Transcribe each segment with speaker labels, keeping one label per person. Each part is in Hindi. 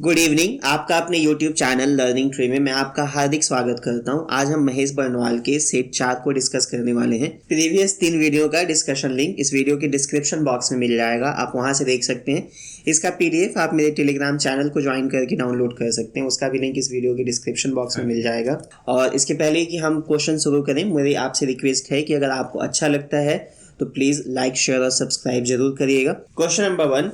Speaker 1: Good evening. आपका अपने YouTube चैनल लर्निंग ट्री में मैं आपका हार्दिक स्वागत करता हूं। आज हम महेश बर्नवाल के सेट 4 को डिस्कस करने वाले हैं। प्रीवियस 3 वीडियो का डिस्कशन लिंक इस वीडियो के डिस्क्रिप्शन बॉक्स में मिल जाएगा, आप वहां से देख सकते हैं। इसका PDF आप मेरे टेलीग्राम चैनल को ज्वाइन करके डाउनलोड कर सकते हैं, उसका भी लिंक इस वीडियो के डिस्क्रिप्शन बॉक्स में मिल जाएगा। और इसके पहले कि हम क्वेश्चन शुरू करें, मेरी आपसे रिक्वेस्ट है कि अगर आपको अच्छा लगता है तो प्लीज लाइक, शेयर और सब्सक्राइब जरूर करिएगा। क्वेश्चन नंबर 1,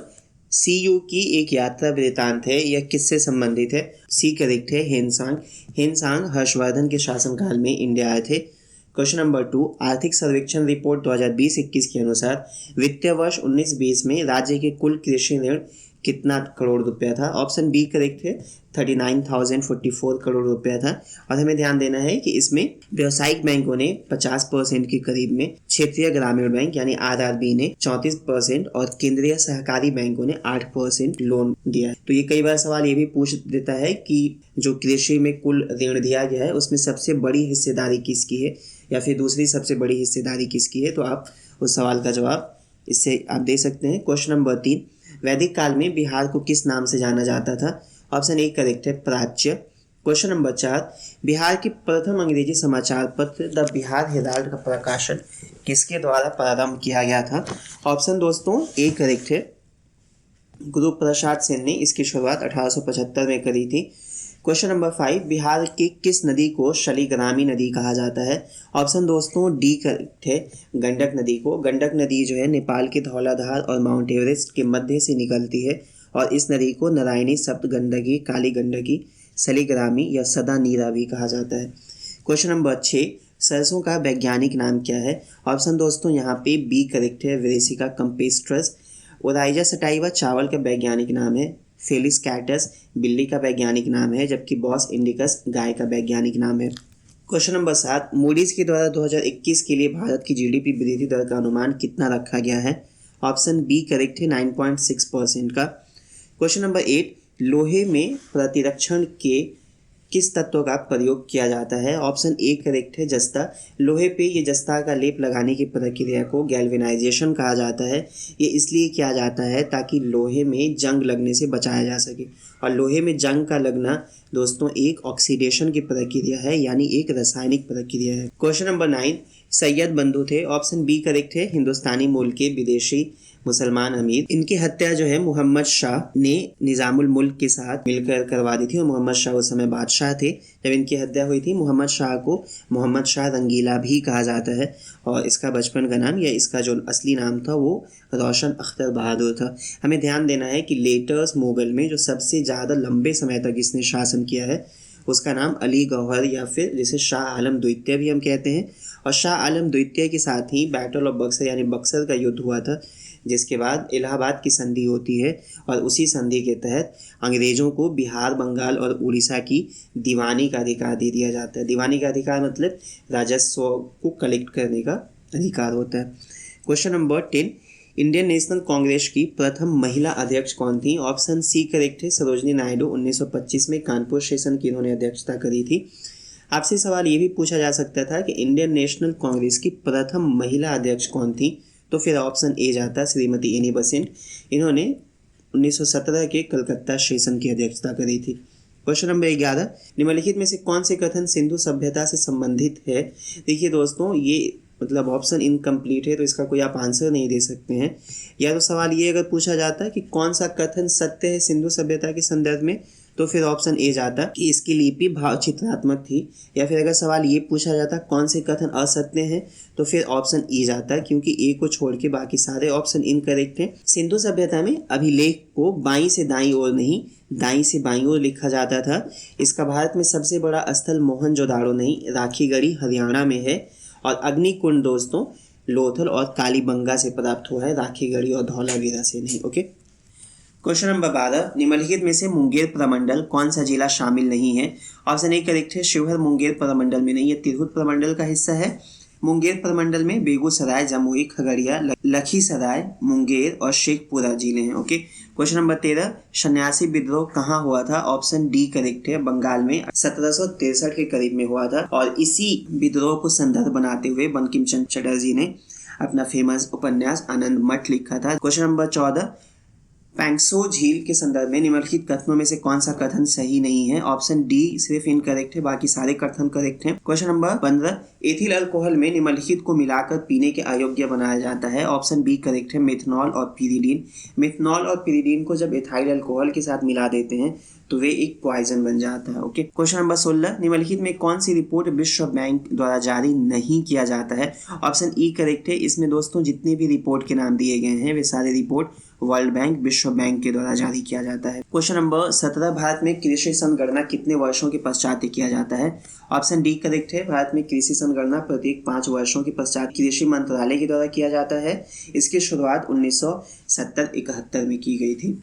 Speaker 1: CU की एक यात्रा वृतांत है, यह किससे संबंधित है? सी करेक्ट है, हेनसांग। हेनसांग हर्षवर्धन के शासनकाल में इंडिया आए थे। क्वेश्चन नंबर 2, आर्थिक सर्वेक्षण रिपोर्ट 2020-21 के अनुसार वित्तीय वर्ष 19-20 में राज्य के कुल कृषि ऋण कितना करोड़ रुपया था? ऑप्शन बी करेक्ट है, 39,044 करोड़ रुपया था। और हमें ध्यान देना है कि इसमें व्यावसायिक बैंकों ने 50% के करीब में, क्षेत्रीय ग्रामीण बैंक यानी RRB ने 34% और केंद्रीय सहकारी बैंकों ने 8% लोन दिया है। तो ये कई बार सवाल ये भी पूछ देता है कि जो कृषि में कुल ऋण दिया गया है उसमें सबसे बड़ी हिस्सेदारी किसकी है या फिर दूसरी सबसे बड़ी हिस्सेदारी किसकी है, तो आप उस सवाल का जवाब इससे आप दे सकते हैं। क्वेश्चन नंबर 3, वैदिक काल में बिहार को किस नाम से जाना जाता था? ऑप्शन ए करेक्ट है, प्राच्य। क्वेश्चन नंबर 4, बिहार के प्रथम अंग्रेजी समाचार पत्र द बिहार हेराल्ड का प्रकाशन किसके द्वारा प्रारंभ किया गया था? ऑप्शन दोस्तों ए करेक्ट है, गुरु प्रसाद सेन ने इसकी शुरुआत 1875 में करी थी। क्वेश्चन नंबर 5, बिहार की किस नदी को शलिग्रामी नदी कहा जाता है? ऑप्शन दोस्तों डी करेक्ट है, गंडक नदी को। गंडक नदी जो है नेपाल के धौलाधार और माउंट एवरेस्ट के मध्य से निकलती है और इस नदी को नारायणी, सप्त गंडकी, काली गंडकी, शलिग्रामी या सदा नीरा भी कहा जाता है। क्वेश्चन नंबर 6, सरसों का वैज्ञानिक नाम क्या है? ऑप्शन दोस्तों यहाँ पे बी करेक्ट है, वेरेसिका कैम्पेस्ट्रस। ओराइजा सटाइवा चावल का वैज्ञानिक नाम है। फेलिस कैटस बिल्ली का वैज्ञानिक नाम है, जबकि बॉस इंडिकस गाय का वैज्ञानिक नाम है। क्वेश्चन नंबर 7, मूडीज के द्वारा 2021 के लिए भारत की GDP वृद्धि दर का अनुमान कितना रखा गया है? ऑप्शन बी करेक्ट है, 9.6% का। क्वेश्चन नंबर 8, लोहे में प्रतिरक्षण के किस तत्व का प्रयोग किया जाता है? ऑप्शन ए करेक्ट है, जस्ता। लोहे पे ये जस्ता का लेप लगाने की प्रक्रिया को गैल्वेनाइजेशन कहा जाता है। ये इसलिए किया जाता है ताकि लोहे में जंग लगने से बचाया जा सके। और लोहे में जंग का लगना दोस्तों एक ऑक्सीडेशन की प्रक्रिया है, यानी एक रासायनिक प्रक्रिया है। क्वेश्चन नंबर 9, सैयद बंधु थे। ऑप्शन बी करेक्ट है, हिंदुस्तानी मूल के विदेशी मुसलमान अमीर। इनकी हत्या जो है मोहम्मद शाह ने निजामुल मुल्क के साथ मिलकर करवा दी थी और मोहम्मद शाह उस समय बादशाह थे जब इनकी हत्या हुई थी। मोहम्मद शाह को मोहम्मद शाह रंगीला भी कहा जाता है और इसका बचपन का नाम या इसका जो असली नाम था वो रोशन अख्तर बहादुर था। हमें ध्यान देना है कि लेटर्स मुगल में जो सबसे ज़्यादा लंबे समय तक इसने शासन किया है उसका नाम अली गौहर या फिर जिसे शाह आलम द्वितीय भी हम कहते हैं। और शाह आलम द्वितीय के साथ ही बैटल ऑफ बक्सर यानी बक्सर का युद्ध हुआ था, जिसके बाद इलाहाबाद की संधि होती है और उसी संधि के तहत अंग्रेज़ों को बिहार, बंगाल और उड़ीसा की दीवानी का अधिकार दे दिया जाता है। दीवानी का अधिकार मतलब राजस्व को कलेक्ट करने का अधिकार होता है। Question number 10, Indian national Congress की प्रथम महिला अध्यक्ष कौन थी? ऑप्शन सी करेक्ट है, सरोजनी नायडू। 1925 में कानपुर सेशन की इन्होंने अध्यक्षता करी थी। आपसे सवाल ये भी पूछा जा सकता था कि इंडियन नेशनल कांग्रेस की प्रथम महिला अध्यक्ष कौन थी, तो फिर ऑप्शन ए जाता, श्रीमती एनी बेसेंट। इन्होंने 1917 के कलकत्ता सेशन की अध्यक्षता करी थी। क्वेश्चन नंबर 11, निम्नलिखित में से कौन से कथन सिंधु सभ्यता से संबंधित है? देखिए दोस्तों, ये मतलब ऑप्शन इनकम्प्लीट है तो इसका कोई आप आंसर नहीं दे सकते हैं। या तो सवाल ये अगर पूछा जाता है कि कौन सा कथन सत्य है सिंधु सभ्यता के संदर्भ में, तो फिर ऑप्शन ए जाता कि इसकी लिपि भाव चित्रात्मक थी। या फिर अगर सवाल ये पूछा जाता कौन से कथन असत्य हैं, तो फिर ऑप्शन ई जाता, क्योंकि ए को छोड़ के बाकी सारे ऑप्शन इनकरेक्ट हैं। सिंधु सभ्यता में अभिलेख को बाईं से दाईं ओर नहीं, दाईं से बाईं ओर लिखा जाता था। इसका भारत में सबसे बड़ा स्थल मोहनजोदाड़ो नहीं, राखीगढ़ी हरियाणा में है। और अग्निकुंड दोस्तों लोथल और कालीबंगा से प्राप्त हुआ है, राखीगढ़ी और धौलावीरा से नहीं। ओके। क्वेश्चन नंबर 12, निम्नलिखित में से मुंगेर प्रमंडल कौन सा जिला शामिल नहीं है? ऑप्शन ए करेक्ट है, शिवहर मुंगेर प्रमंडल में नहीं, ये तिरहुत प्रमंडल का हिस्सा है। मुंगेर प्रमंडल में बेगूसराय, जमुई, खगड़िया, लखीसराय, मुंगेर और शेखपुरा जिले हैं। ओके। क्वेश्चन नंबर 13, सन्यासी विद्रोह कहाँ हुआ था? ऑप्शन डी करेक्ट है, बंगाल में 1763 के करीब में हुआ था। और इसी विद्रोह को संदर्भ बनाते हुए बंकिम चंद्र चटर्जी ने अपना फेमस उपन्यास आनंद मठ लिखा था। क्वेश्चन नंबर 14, पैंगसो झील के संदर्भ में निम्नलिखित कथनों में से कौन सा कथन सही नहीं है? ऑप्शन डी सिर्फ इनकरेक्ट है, बाकी सारे कथन करेक्ट हैं। क्वेश्चन नंबर 15, एथिल अल्कोहल में निम्नलिखित को मिलाकर पीने के अयोग्य बनाया जाता है। ऑप्शन बी करेक्ट है, मिथनॉल और पिरिडीन। मिथनॉल और पिरिडीन को जब एथाइल अल्कोहल के साथ मिला देते हैं तो वे एक पॉइजन बन जाता है। ओके। क्वेश्चन नंबर 16, निम्नलिखित में कौन सी रिपोर्ट विश्व बैंक द्वारा जारी नहीं किया जाता है? ऑप्शन ई करेक्ट है। इसमें दोस्तों जितने भी रिपोर्ट के नाम दिए गए हैं वे सारे रिपोर्ट वर्ल्ड बैंक, विश्व बैंक के द्वारा जारी किया जाता है। क्वेश्चन नंबर 17, भारत में कृषि संगणना कितने वर्षों के पश्चात किया जाता है? ऑप्शन डी करेक्ट है। भारत में कृषि संगणना प्रत्येक 5 वर्षों के पश्चात कृषि मंत्रालय के द्वारा किया जाता है। इसकी शुरुआत 1970-71 में की गई थी।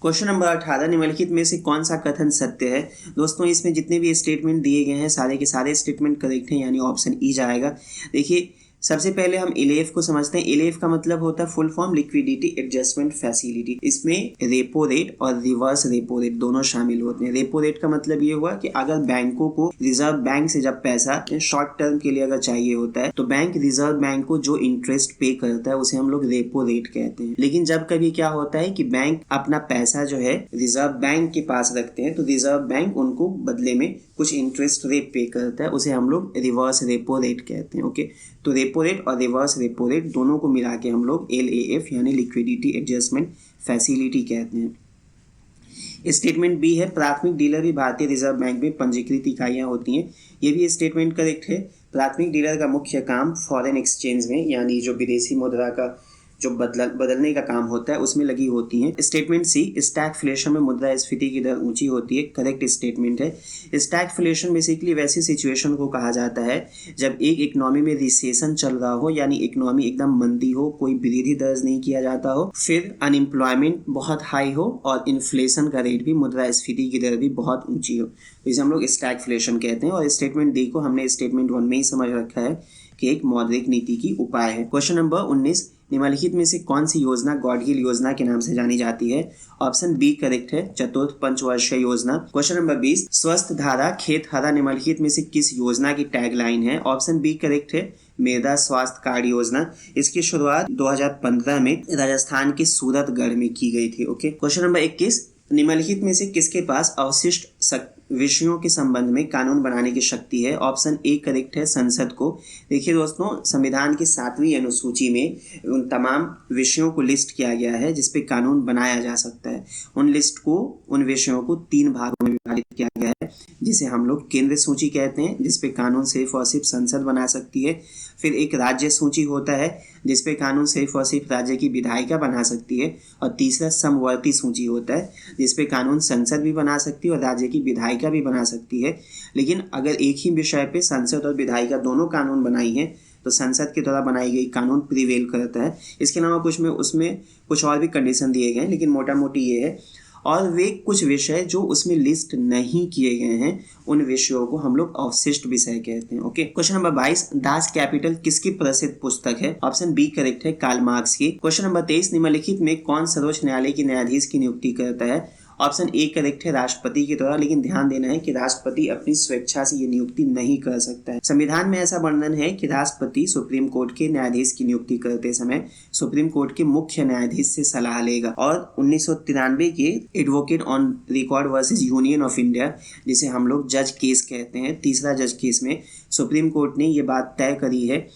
Speaker 1: क्वेश्चन नंबर 18, निम्नलिखित में से कौन सा कथन सत्य है? दोस्तों इसमें जितने भी स्टेटमेंट दिए गए हैं सारे के सारे स्टेटमेंट करेक्ट हैं, यानी ऑप्शन ई जाएगा। देखिए सबसे पहले हम एलएफ को समझते हैं। एलएफ का मतलब होता है full form liquidity adjustment facility. इसमें रेपो रेट और रिवर्स रेपो रेट दोनों शामिल होते हैं। रेपो रेट का मतलब ये हुआ कि अगर बैंकों को रिजर्व बैंक से जब पैसा शॉर्ट टर्म के लिए अगर चाहिए होता है तो बैंक रिजर्व बैंक को जो इंटरेस्ट पे करता है उसे हम लोग रेपो रेट कहते हैं। लेकिन जब कभी क्या होता है कि बैंक अपना पैसा जो है रिजर्व बैंक के पास रखते हैं तो रिजर्व बैंक उनको बदले में कुछ इंटरेस्ट रेट पे करता है, उसे हम लोग रिवर्स रेपो रेट कहते हैं। ओके, तो रेपो रेट और रिवर्स रेपो रेट दोनों को मिला के हम लोग LAF यानी लिक्विडिटी एडजस्टमेंट फैसिलिटी कहते हैं। स्टेटमेंट बी है, प्राथमिक डीलर भी भारतीय रिजर्व बैंक में पंजीकृत इकाइयां होती हैं। ये भी स्टेटमेंट करेक्ट है। प्राथमिक डीलर का मुख्य काम फॉरेन एक्सचेंज में यानी जो विदेशी मुद्रा का जो बदलने का काम होता है उसमें लगी होती हैं। स्टेटमेंट सी, स्टैगफ्लेशन में मुद्रास्फीति की दर ऊंची होती है। करेक्ट स्टेटमेंट है। स्टैगफ्लेशन बेसिकली वैसी सिचुएशन को कहा जाता है जब एक इकोनॉमी में रिसेशन चल रहा हो, यानी इकोनॉमी एकदम मंदी हो, कोई वृद्धि दर्ज नहीं किया जाता हो, फिर अनएम्प्लॉयमेंट बहुत हाई हो और इन्फ्लेशन का रेट भी, मुद्रास्फीति की दर भी बहुत ऊंची हो, तो इसे हम लोग स्टैगफ्लेशन कहते हैं। और स्टेटमेंट डी को हमने स्टेटमेंट 1 में ही समझ रखा है कि एक मौद्रिक नीति की उपाय है। क्वेश्चन नंबर 19, निम्नलिखित में से कौन सी योजना गॉडगिल योजना के नाम से जानी जाती है? ऑप्शन बी करेक्ट है, चतुर्थ पंचवर्षीय योजना। क्वेश्चन नंबर 20, स्वस्थ धारा खेत हरा निम्नलिखित में से किस योजना की टैगलाइन है? ऑप्शन बी करेक्ट है, मृदा स्वास्थ्य कार्ड योजना। इसकी शुरुआत 2015 में राजस्थान के सूरतगढ़ में की गई थी। ओके। क्वेश्चन नंबर 21, निम्नलिखित में से किसके पास अवशिष्ट विषयों के संबंध में कानून बनाने की शक्ति है? ऑप्शन ए करेक्ट है, संसद को। देखिए दोस्तों, संविधान की 7वीं अनुसूची में उन तमाम विषयों को लिस्ट किया गया है जिस पे कानून बनाया जा सकता है। उन विषयों को 3 भागों में विभाजित किया गया है, जिसे हम लोग केंद्र सूची कहते हैं, जिसपे कानून सिर्फ और सिर्फ संसद बना सकती है। फिर एक राज्य सूची होता है जिसपे कानून सिर्फ और सिर्फ राज्य की विधायिका बना सकती है। और तीसरा समवर्ती सूची होता है जिसपे कानून संसद भी बना सकती है और राज्य की विधायिका भी बना सकती है। लेकिन अगर एक ही विषय पे संसद और विधायिका दोनों कानून बनाई है तो संसद के द्वारा बनाई गई कानून प्रिवेल करता है। इसके अलावा उसमें कुछ और भी कंडीशन दिए गए हैं, लेकिन मोटा मोटी ये है। और वे कुछ विषय जो उसमें लिस्ट नहीं किए गए हैं उन विषयों को हम लोग अवशिष्ट विषय कहते हैं। Okay. Question number 22, Das Kapital किसकी प्रसिद्ध पुस्तक है? ऑप्शन बी करेक्ट है, कार्ल मार्क्स की। क्वेश्चन नंबर 23, निम्नलिखित में कौन सर्वोच्च न्यायालय के न्यायाधीश की नियुक्ति करता है? ऑप्शन ए करेक्ट है, राष्ट्रपति के द्वारा। लेकिन ध्यान देना है कि राष्ट्रपति अपनी स्वेच्छा से ये नियुक्ति नहीं कर सकता है। संविधान में ऐसा वर्णन है कि राष्ट्रपति सुप्रीम कोर्ट के न्यायाधीश की नियुक्ति करते समय सुप्रीम कोर्ट के मुख्य न्यायाधीश से सलाह लेगा। और 1993 के advocate on record versus union of India, जिसे हम लोग जज केस कहते हैं, तीसरा जज केस में सुप्रीम कोर्ट ने ये बात तय करी है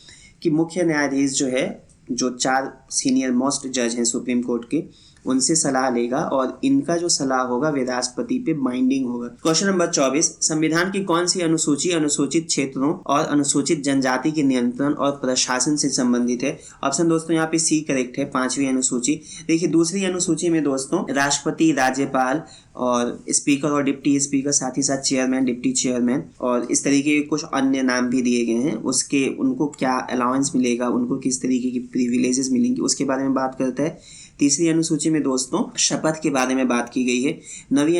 Speaker 1: कि मुख्य न्यायाधीश जो है, जो 4 सीनियर मोस्ट जज हैं सुप्रीम कोर्ट के, उनसे सलाह लेगा और इनका जो सलाह होगा वे राष्ट्रपति पे बाइंडिंग होगा। क्वेश्चन नंबर 24, संविधान की कौन सी अनुसूची अनुसूचित क्षेत्रों और अनुसूचित जनजाति के नियंत्रण और प्रशासन से संबंधित है? ऑप्शन दोस्तों यहाँ पे सी करेक्ट है, 5वीं अनुसूची। देखिए दूसरी अनुसूची में दोस्तों राष्ट्रपति, राज्यपाल और स्पीकर और डिप्टी स्पीकर, साथ ही साथ चेयरमैन, डिप्टी चेयरमैन और इस तरीके के कुछ अन्य नाम भी दिए गए हैं। उसके उनको क्या अलाउंस मिलेगा, उनको किस तरीके की प्रिविलेजेस मिलेंगी, उसके बारे में बात करता है। तीसरी अनुसूची में दोस्तों शपथ के बारे में बात की गई है। नवी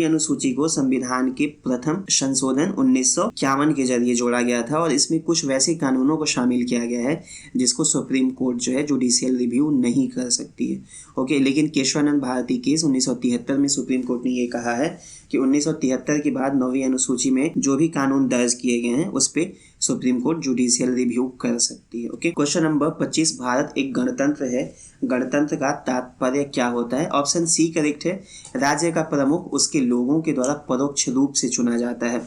Speaker 1: अनुसूची को संविधान के प्रथम संशोधन 1951 के जरिए जोड़ा गया था और इसमें कुछ वैसे कानूनों को शामिल किया गया है जिसको सुप्रीम कोर्ट जो है जुडिशियल रिव्यू नहीं कर सकती है। ओके, लेकिन केशवानंद भारती केस 1973 में सुप्रीम कोर्ट ने ये कहा है कि 1973 के बाद 9वीं अनुसूची में जो भी कानून दर्ज किए गए हैं उस पे सुप्रीम कोर्ट जुडिशियल रिव्यू कर सकती है। ओके, क्वेश्चन नंबर 25, भारत एक गणतंत्र है, गणतंत्र का तात्पर्य क्या होता है? ऑप्शन सी करेक्ट है, राज्य का प्रमुख उसके लोगों के द्वारा परोक्ष रूप से चुना जाता है।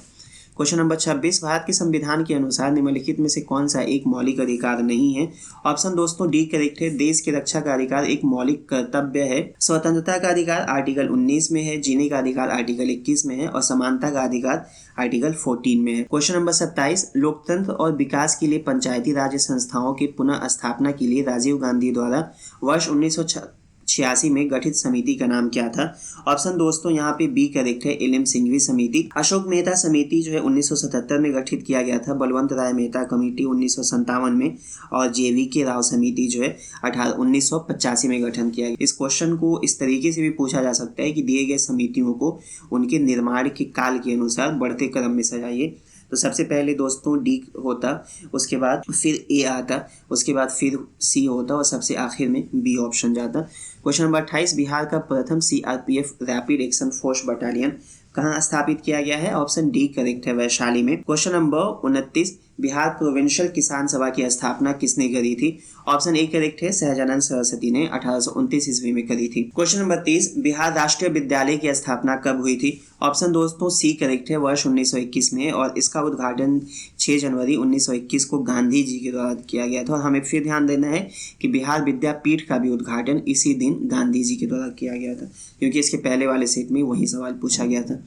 Speaker 1: क्वेश्चन नंबर 26, भारत के संविधान के अनुसार निम्नलिखित में से कौन सा एक मौलिक अधिकार नहीं है? ऑप्शन दोस्तों डी करेक्ट है, देश की रक्षा का अधिकार एक मौलिक कर्तव्य है। स्वतंत्रता का अधिकार आर्टिकल 19 में है, जीने का अधिकार आर्टिकल 21 में है और समानता का अधिकार आर्टिकल 14 में है। क्वेश्चन नंबर 27, लोकतंत्र और विकास के लिए पंचायती राज संस्थाओं की पुनः स्थापना के लिए राजीव गांधी द्वारा वर्ष 1986 में गठित समिति का नाम क्या था? ऑप्शन दोस्तों यहाँ पे बी करेक्ट है, एल एम सिंघवी समिति। अशोक मेहता समिति जो है 1977 में गठित किया गया था, बलवंत राय मेहता कमेटी 1957 में और JVK राव समिति जो है 1985 में गठन किया गया। इस क्वेश्चन को इस तरीके से भी पूछा जा सकता है कि दिए गए समितियों को उनके निर्माण के काल के अनुसार बढ़ते क्रम में सजाइए। तो सबसे पहले दोस्तों डी होता, उसके बाद फिर ए आता, उसके बाद फिर सी होता और सबसे आखिर में बी ऑप्शन जाता। क्वेश्चन नंबर 28, बिहार का प्रथम CRPF rapid action force battalion कहाँ स्थापित किया गया है? ऑप्शन डी करेक्ट है, वैशाली में। क्वेश्चन नंबर 29, बिहार प्रोविंशियल किसान सभा की स्थापना किसने करी थी? ऑप्शन ए करेक्ट है, सहजानंद सरस्वती ने 1829 ईस्वी में करी थी। क्वेश्चन नंबर 30, बिहार राष्ट्रीय विद्यालय की स्थापना कब हुई थी? ऑप्शन दोस्तों सी करेक्ट है, वर्ष 1921 में और इसका उद्घाटन 6 जनवरी 1921 को गांधी जी के द्वारा किया गया था। और हमें फिर ध्यान देना है कि बिहार विद्यापीठ का भी उद्घाटन इसी दिन गांधी जी के द्वारा किया गया था, क्योंकि इसके पहले वाले सेट में वही सवाल पूछा गया था।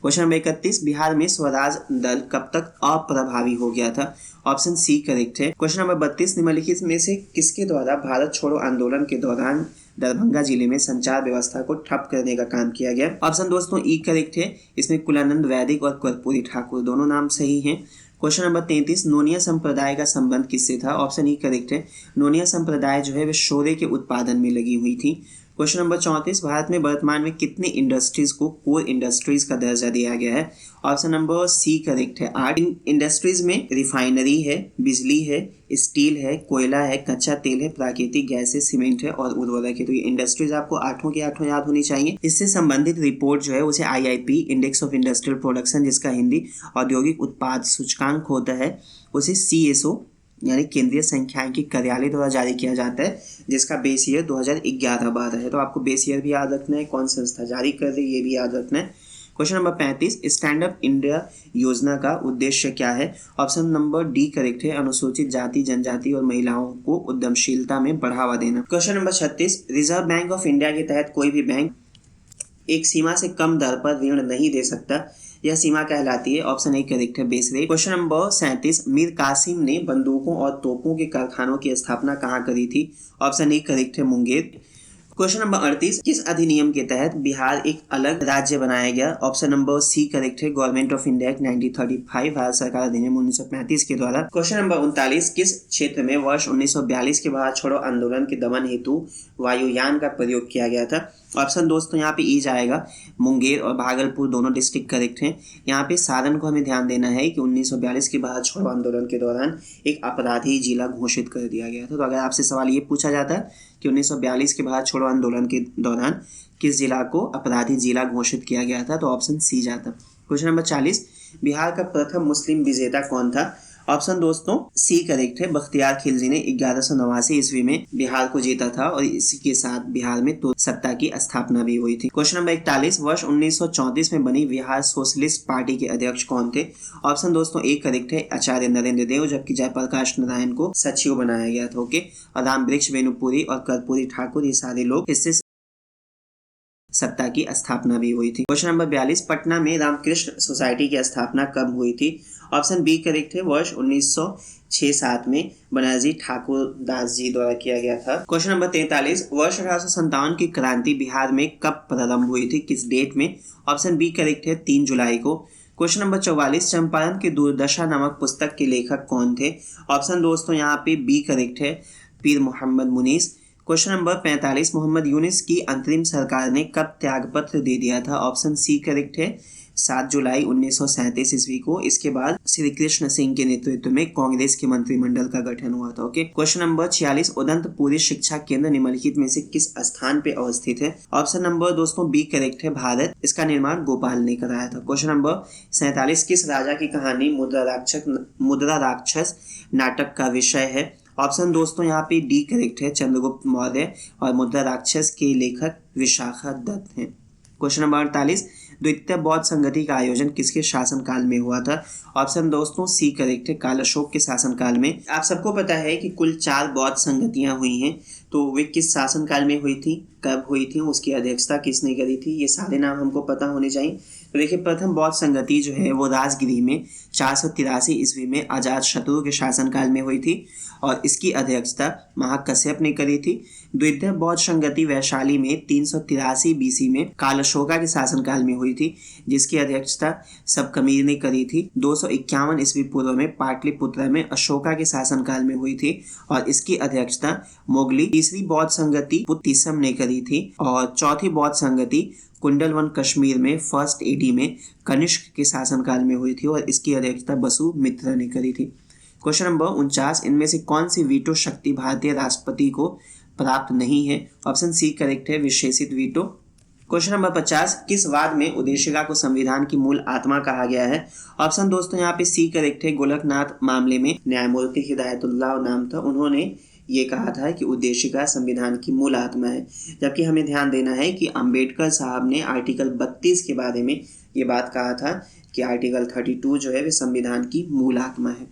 Speaker 1: क्वेश्चन नंबर 31, बिहार में स्वराज दल कब तक अप्रभावी हो गया था? ऑप्शन सी करेक्ट है। क्वेश्चन नंबर 32, निम्नलिखित में से किसके द्वारा भारत छोड़ो आंदोलन के दौरान दरभंगा जिले में संचार व्यवस्था को ठप करने का काम किया गया? ऑप्शन दोस्तों ई करेक्ट है, इसमें कुलानंद वैदिक और कर्पूरी ठाकुर दोनों नाम सही हैं। क्वेश्चन नंबर 33, नोनिया संप्रदाय का संबंध किससे था? ऑप्शन ई करेक्ट है, नोनिया संप्रदाय जो है वे शोरे के उत्पादन में लगी हुई थी। क्वेश्चन नंबर 34, भारत में वर्तमान में कितने इंडस्ट्रीज को कोर इंडस्ट्रीज का दर्जा दिया गया है? ऑप्शन नंबर सी करेक्ट है, 8 इंडस्ट्रीज में रिफाइनरी है, बिजली है, स्टील है, कोयला है, कच्चा तेल है, प्राकृतिक गैस है, सीमेंट है और उर्वरक है। तो ये इंडस्ट्रीज आपको 8 के 8 याद होनी चाहिए। इससे संबंधित रिपोर्ट जो है उसे IIP index of industrial production, जिसका हिंदी औद्योगिक उत्पाद सूचकांक होता है, उसे CSO यानी केंद्रीय सांख्यिकी कार्यालय द्वारा जारी किया जाता है, जिसका बेस ईयर 2011-12 है। तो आपको बेस ईयर भी याद रखना है, कौन संस्था जारी कर रही है ये भी याद रखना है। Question number 35, stand up India योजना का उद्देश्य क्या है? ऑप्शन नंबर डी करेक्ट है, अनुसूचित जाति जनजाति और महिलाओं को उद्यमशीलता में बढ़ावा देना। Question number 36, reserve bank of India के तहत कोई भी बैंक एक सीमा से कम दर पर ऋण नहीं दे सकता, यह सीमा कहलाती है? ऑप्शन ए करेक्ट है, base rate. Question number 37, Mir Qasim ने बंदूकों और तोपों के कारखानों की स्थापना कहाँ करी थी? ऑप्शन ए करेक्ट है, मुंगेर। क्वेश्चन नंबर 38, किस अधिनियम के तहत बिहार एक अलग राज्य बनाया गया? ऑप्शन नंबर सी करेक्ट है, government of India act 1935 Bharat सरकार अधिनियम 1935 के द्वारा। क्वेश्चन नंबर 39, किस क्षेत्र में वर्ष 1942 के भारत छोड़ो आंदोलन के दमन हेतु वायुयान का प्रयोग किया गया था? ऑप्शन दोस्तों यहाँ पे ई जाएगा, मुंगेर और भागलपुर दोनों डिस्ट्रिक्ट करेक्ट हैं। यहाँ पे सारण को हमें ध्यान देना है कि 1942 के भारत छोड़ो आंदोलन के दौरान एक अपराधी जिला घोषित कर दिया गया था। तो अगर आपसे सवाल ये पूछा जाता है कि 1942 के भारत छोड़ो आंदोलन के दौरान किस जिला को अपराधी जिला घोषित किया गया था, तो ऑप्शन सी जाता। क्वेश्चन नंबर 40, बिहार का प्रथम मुस्लिम विजेता कौन था? ऑप्शन दोस्तों सी करेक्ट है, बख्तियार खिलजी ने 1189 ईस्वी में बिहार को जीता था और इसी के साथ बिहार में तो सत्ता की स्थापना भी हुई थी। क्वेश्चन नंबर 41, वर्ष 1934 में बनी बिहार सोशलिस्ट पार्टी के अध्यक्ष कौन थे? ऑप्शन दोस्तों ए करेक्ट है, आचार्य नरेंद्र देव, जबकि जयप्रकाश नारायण को सचिव बनाया गया था। ओके, और रामवृक्ष वेणुपुरी और कर्पूरी ठाकुर ये सारे लोग इससे सत्ता की स्थापना भी हुई थी। क्वेश्चन नंबर 42, पटना में रामकृष्ण सोसाइटी की स्थापना कब हुई थी? ऑप्शन बी करेक्ट है, वर्ष 1906-07 में बनर्जी ठाकुर दास जी द्वारा किया गया था। क्वेश्चन नंबर 43, वर्ष 1857 की क्रांति बिहार में कब प्रारंभ हुई थी, किस डेट में? ऑप्शन बी करेक्ट है, 3 जुलाई को। क्वेश्चन नंबर 44, चंपारण की दुर्दशा नामक पुस्तक के लेखक कौन थे? ऑप्शन दोस्तों यहाँ पे बी करेक्ट है, पीर मोहम्मद मुनीस। क्वेश्चन नंबर 45, मोहम्मद यूनिस की अंतरिम सरकार ने कब त्यागपत्र दे दिया था? ऑप्शन सी करेक्ट है 7 जुलाई 1937 ईस्वी को। इसके बाद श्री कृष्ण सिंह के नेतृत्व में कांग्रेस के मंत्रिमंडल का गठन हुआ था। ओके, क्वेश्चन नंबर 46, उदंतपुरी शिक्षा केंद्र निम्नलिखित में से किस स्थान पे अवस्थित है? ऑप्शन नंबर दोस्तों बी करेक्ट है भारत। इसका निर्माण गोपाल ने कराया था। क्वेश्चन नंबर 47, किस राजा की कहानी मुद्रा राक्षस नाटक का विषय है? ऑप्शन दोस्तों यहाँ पे डी करेक्ट है चंद्रगुप्त मौर्य, और मुद्रा राक्षस के लेखक विशाखा दत्त हैं। क्वेश्चन नंबर 48, द्वितीय बौद्ध संगति का आयोजन किसके शासनकाल में हुआ था? ऑप्शन दोस्तों सी करेक्ट है काल अशोक के शासनकाल में। आप सबको पता है कि कुल 4 बौद्ध संगतियां हुई हैं, तो वे किस शासनकाल में हुई थी, कब हुई थी, उसकी अध्यक्षता किसने करी थी, ये सारे नाम हमको पता होने चाहिए। तो देखिए, प्रथम बौद्ध संगति जो है वो राजगिरी में 483 ईस्वी में अजातशत्रु के शासनकाल में हुई थी, और इसकी अध्यक्षता महाकश्यप ने करी थी। द्वितीय बौद्ध संगति वैशाली में 383 बीसी में कालशोका के शासनकाल में हुई थी, जिसकी अध्यक्षता सबकमीर ने करी थी। 251 ईस्वी पूर्व में पाटलिपुत्र में अशोका के शासनकाल में हुई थी, और इसकी अध्यक्षता मोगली। तीसरी बौद्ध संगति पुत्तिसम ने करी थी, और चौथी बौद्ध संगति कुंडलवन कश्मीर में 1 एडी में कनिष्क के शासनकाल में हुई थी, और इसकी अध्यक्षता बसु मित्र ने करी थी। क्वेश्चन नंबर 49, इनमें से कौन सी वीटो शक्ति भारतीय राष्ट्रपति को प्राप्त नहीं है? ऑप्शन सी करेक्ट है विशेषित वीटो। क्वेश्चन नंबर 50, किस वाद में उद्देशिका को संविधान की मूल आत्मा कहा गया है? ऑप्शन दोस्तों यहाँ पे सी करेक्ट है। गोलकनाथ मामले में न्यायमूर्ति हिदायतुल्लाह नाम था, उन्होंने ये कहा था कि उद्देशिका संविधान की मूल आत्मा है। जबकि हमें ध्यान देना है कि अंबेडकर साहब ने आर्टिकल 32 के बारे में ये बात कहा था कि आर्टिकल 32 जो है वे संविधान की मूल आत्मा है।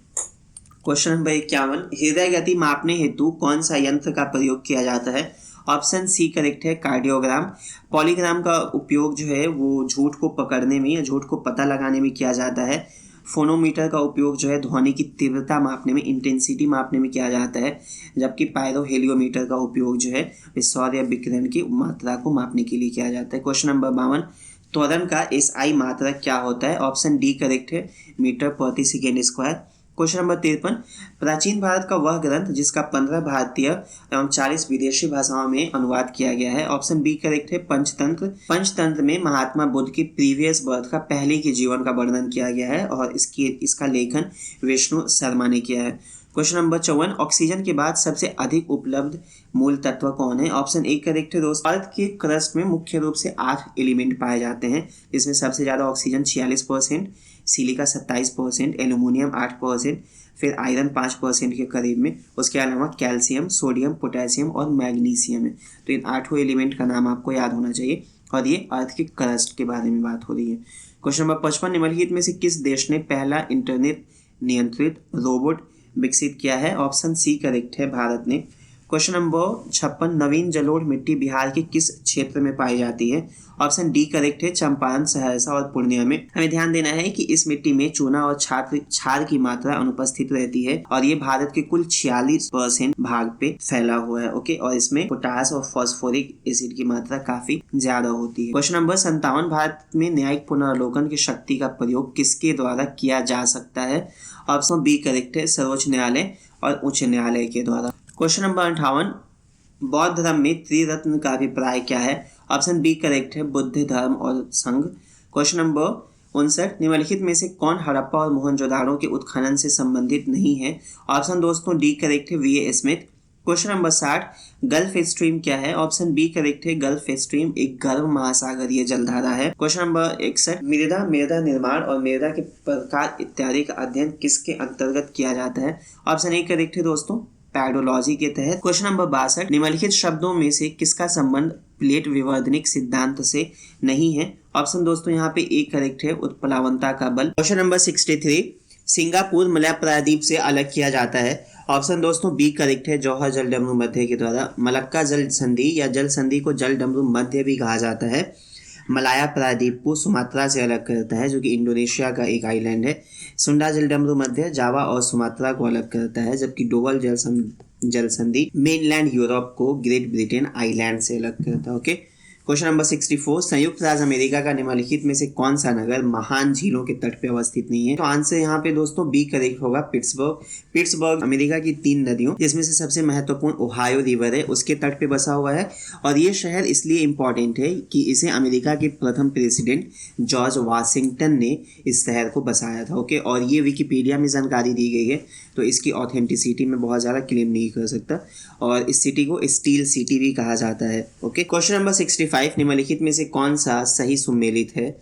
Speaker 1: क्वेश्चन नंबर 51, हृदय गति मापने हेतु कौन सा यंत्र का प्रयोग किया जाता है? ऑप्शन सी करेक्ट है कार्डियोग्राम। पॉलीग्राम का उपयोग जो है वो झूठ को पकड़ने में या झूठ को पता लगाने में किया जाता है। फोनोमीटर का उपयोग जो है ध्वनि की तीव्रता मापने में, इंटेंसिटी मापने में किया जाता है। जबकि पायरोहेलियोमीटर का उपयोग जो है सौर या विकिरण की मात्रा को मापने के लिए किया जाता है। क्वेश्चन नंबर 52, त्वरण का एसआई मात्रा क्या होता है? ऑप्शन डी करेक्ट है मीटर प्रति सेकेंड स्क्वायर। क्वेश्चन नंबर 53, प्राचीन भारत का वह ग्रंथ जिसका 15 भारतीय एवं 40 विदेशी भाषाओं में अनुवाद किया गया है? ऑप्शन बी करेक्ट है पंचतंत्र। पंचतंत्र में महात्मा बुद्ध की प्रीवियस बर्थ का, पहले के जीवन का वर्णन किया गया है, और इसका लेखन विष्णु शर्मा ने किया है। क्वेश्चन नंबर 54, ऑक्सीजन के बाद सबसे अधिक उपलब्ध मूल तत्व कौन है? ऑप्शन ए करेक्ट है दोस्तों। अर्थ के क्रस्ट में मुख्य रूप से 8 एलिमेंट पाए जाते हैं, जिसमें सबसे ज्यादा ऑक्सीजन 46%, सिलिका 27%, एल्यूमिनियम 8%, फिर आयरन 5% के करीब में, उसके अलावा कैल्शियम, सोडियम, पोटेशियम और मैग्नीशियम है। तो इन 8 एलिमेंट का नाम आपको याद होना चाहिए, और ये अर्थ के क्रस्ट के बारे में बात हो रही है। क्वेश्चन नंबर 55, निम्नलिखित में से किस देश ने पहला इंटरनेट नियंत्रित रोबोट विकसित किया है? ऑप्शन सी करेक्ट है भारत ने। क्वेश्चन नंबर 56, नवीन जलोढ़ मिट्टी बिहार के किस क्षेत्र में पाई जाती है? ऑप्शन डी करेक्ट है चंपारण, सहरसा और पूर्णिया में। हमें ध्यान देना है कि इस मिट्टी में चूना और क्षार की मात्रा अनुपस्थित रहती है, और ये भारत के कुल 46% भाग पे फैला हुआ है। ओके, और इसमें पोटास और फॉस्फोरिक एसिड की मात्रा काफी ज्यादा होती है। क्वेश्चन नंबर 57, भारत में न्यायिक पुनर्वलोकन की शक्ति का प्रयोग किसके द्वारा किया जा सकता है? ऑप्शन बी करेक्ट है सर्वोच्च न्यायालय और उच्च न्यायालय के द्वारा। क्वेश्चन नंबर 58, बौद्ध धर्म में त्रिरत्न का अभिप्राय क्या है? ऑप्शन बी करेक्ट है बुद्ध धर्म और संघ। क्वेश्चन नंबर 59, निम्नलिखित में से कौन हड़प्पा और मोहनजोदाड़ो के उत्खनन से संबंधित नहीं है? ऑप्शन दोस्तों डी करेक्ट है VA. Smith. Question number 60, gulf stream क्या है? ऑप्शन बी करेक्ट है गल्फ स्ट्रीम एक गर्भ महासागरीय जलधारा है। क्वेश्चन नंबर 61, मृदा निर्माण और मृदा के प्रकार इत्यादि का अध्ययन किसके अंतर्गत किया जाता है? ऑप्शन ए करेक्ट है दोस्तों पैडोलॉजी के तहत। क्वेश्चन नंबर 62, निम्नलिखित शब्दों में से किसका संबंध प्लेट विवर्तनिक सिद्धांत से नहीं है? ऑप्शन दोस्तों यहाँ पे ए करेक्ट है उत्प्लावनता का बल। क्वेश्चन नंबर 63, सिंगापुर मलय प्रायद्वीप से अलग किया जाता है? ऑप्शन दोस्तों बी करेक्ट है जौहर जल डमरू मध्य के द्वारा। मलक्का जल संधि या जल संधि को जल डमरू मध्य भी कहा जाता है। मलाया प्रायद्वीप को सुमात्रा से अलग करता है, जो कि इंडोनेशिया का एक आइलैंड है। सुंडा जल डमरू मध्य जावा और सुमात्रा को अलग करता है, जबकि डोवल जल संधि मेनलैंड यूरोप को ग्रेट ब्रिटेन आइलैंड से अलग करता है। ओके, क्वेश्चन नंबर 64, संयुक्त राज्य अमेरिका का निम्नलिखित में से कौन सा नगर महान झीलों के तट पे अवस्थित नहीं है? तो आंसर यहाँ पे दोस्तों बी करेक्ट होगा, पिट्सबर्ग। पिट्सबर्ग अमेरिका की 3 नदियों जिसमें से सबसे महत्वपूर्ण ओहायो रिवर है उसके तट पे बसा हुआ है, और ये शहर इसलिए इंपॉर्टेंट है कि इसे अमेरिका के प्रथम प्रेसिडेंट जॉर्ज वाशिंगटन ने इस शहर को बसाया था। ओके, और ये विकिपीडिया में जानकारी दी गई है, तो इसकी ऑथेंटिसिटी में बहुत ज़्यादा क्लेम नहीं कर सकता, और इस सिटी को स्टील सिटी भी कहा जाता है। ओके, क्वेश्चन नंबर 65, निम्नलिखित में से कौन सा सही सुमेलित है?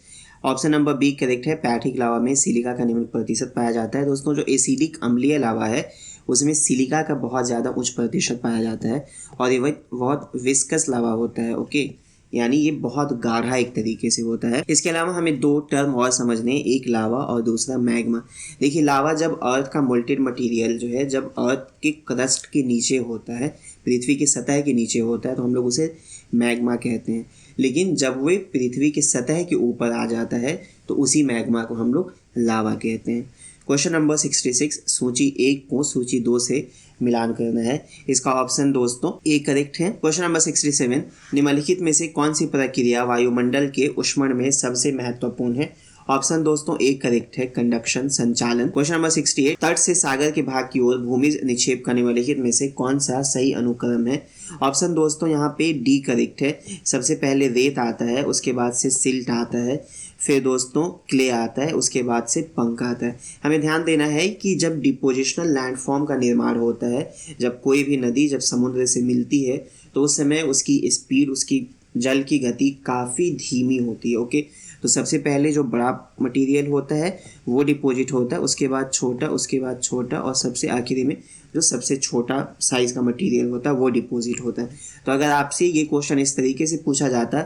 Speaker 1: ऑप्शन नंबर बी करेक्ट है, पैथिक लावा में सिलिका का निम्न प्रतिशत पाया जाता है। दोस्तों जो एसिडिक अम्लीय लावा है उसमें सिलिका का बहुत ज़्यादा उच्च प्रतिशत पाया जाता है, और ये बहुत विस्कस लावा होता है। ओके, यानी ये बहुत गाढ़ा एक तरीके से होता है। इसके अलावा हमें 2 टर्म और समझने, एक लावा और दूसरा मैग्मा। देखिए लावा जब अर्थ का मोल्टेड मटेरियल जो है जब अर्थ के क्रस्ट के नीचे होता है, पृथ्वी की सतह के नीचे होता है, तो हम लोग उसे मैग्मा कहते हैं। लेकिन जब वे पृथ्वी की सतह के ऊपर आ जाता है तो उसी मैग्मा को हम लोग लावा कहते हैं। क्वेश्चन नंबर 66, सूची 1 को सूची 2 से मिलान करना है। इसका ऑप्शन दोस्तों ए करेक्ट है। क्वेश्चन नंबर 67, निम्नलिखित में से कौन सी प्रक्रिया वायुमंडल के ऊष्मण में सबसे महत्वपूर्ण है? ऑप्शन दोस्तों ए करेक्ट है, कंडक्शन, संचालन। क्वेश्चन नंबर 68, तट से सागर के भाग की ओर भूमि निक्षेप का निम्नलिखित में से कौन सा सही अनुक्रम है? ऑप्शन दोस्तों यहाँ पे डी करेक्ट है। सबसे पहले रेत आता है, उसके बाद से सिल्ट आता है, फिर दोस्तों क्ले आता है, उसके बाद से पंक आता है। हमें ध्यान देना है कि जब डिपोजिशनल लैंडफॉर्म का निर्माण होता है, जब कोई भी नदी जब समुद्र से मिलती है तो उस समय उसकी स्पीड, उसकी जल की गति काफ़ी धीमी होती है। ओके, तो सबसे पहले जो बड़ा मटेरियल होता है वो डिपॉजिट होता है, उसके बाद छोटा, उसके बाद छोटा, और सबसे आखिरी में जो सबसे छोटा साइज़ का मटेरियल होता है वो डिपॉजिट होता है। तो अगर आपसे ये क्वेश्चन इस तरीके से पूछा जाता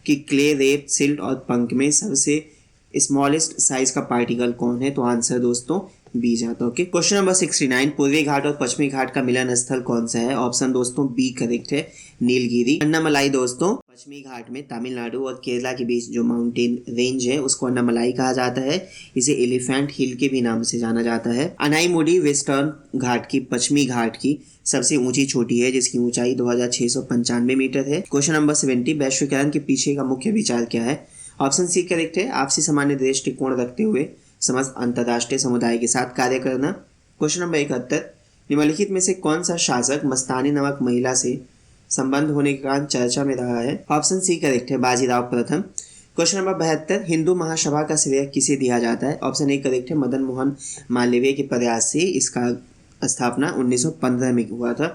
Speaker 1: कि क्ले, रेत, सिल्ट और पंक में सबसे स्मॉलेस्ट साइज का पार्टिकल कौन है, तो आंसर दोस्तों बी जाता है। ओके, क्वेश्चन नंबर 69, पूर्वी घाट और पश्चिमी घाट का मिलन स्थल कौन सा है? ऑप्शन दोस्तों बी करेक्ट है, नीलगिरी। अन्नामलाई दोस्तों पश्चिमी घाट में तमिलनाडु और केरला के बीच जो माउंटेन रेंज है उसको अन्नामलाई कहा जाता है। इसे एलिफेंट हिल के भी नाम से जाना जाता है। अनाईमुडी वेस्टर्न घाट की पश्चिमी घाट की सबसे ऊंची चोटी है जिसकी ऊंचाई 2695 मीटर है। क्वेश्चन नंबर 70, वैश्वीकरण के पीछे का मुख्य विचार क्या है? ऑप्शन सी करेक्ट है, आपसी सामान्य दृष्टिकोण रखते हुए समस्त अंतर्राष्ट्रीय समुदाय के साथ कार्य करना। क्वेश्चन नंबर 71, निम्नलिखित में से कौन सा शासक मस्तानी नामक महिला से संबंध होने के कारण चर्चा में रहा है? ऑप्शन सी करेक्ट है, बाजीराव प्रथम। क्वेश्चन नंबर 72, हिंदू महासभा का श्रेय किसे दिया जाता है? ऑप्शन ए करेक्ट है, मदन मोहन मालवीय के प्रयास से इसका स्थापना 1915 में हुआ था।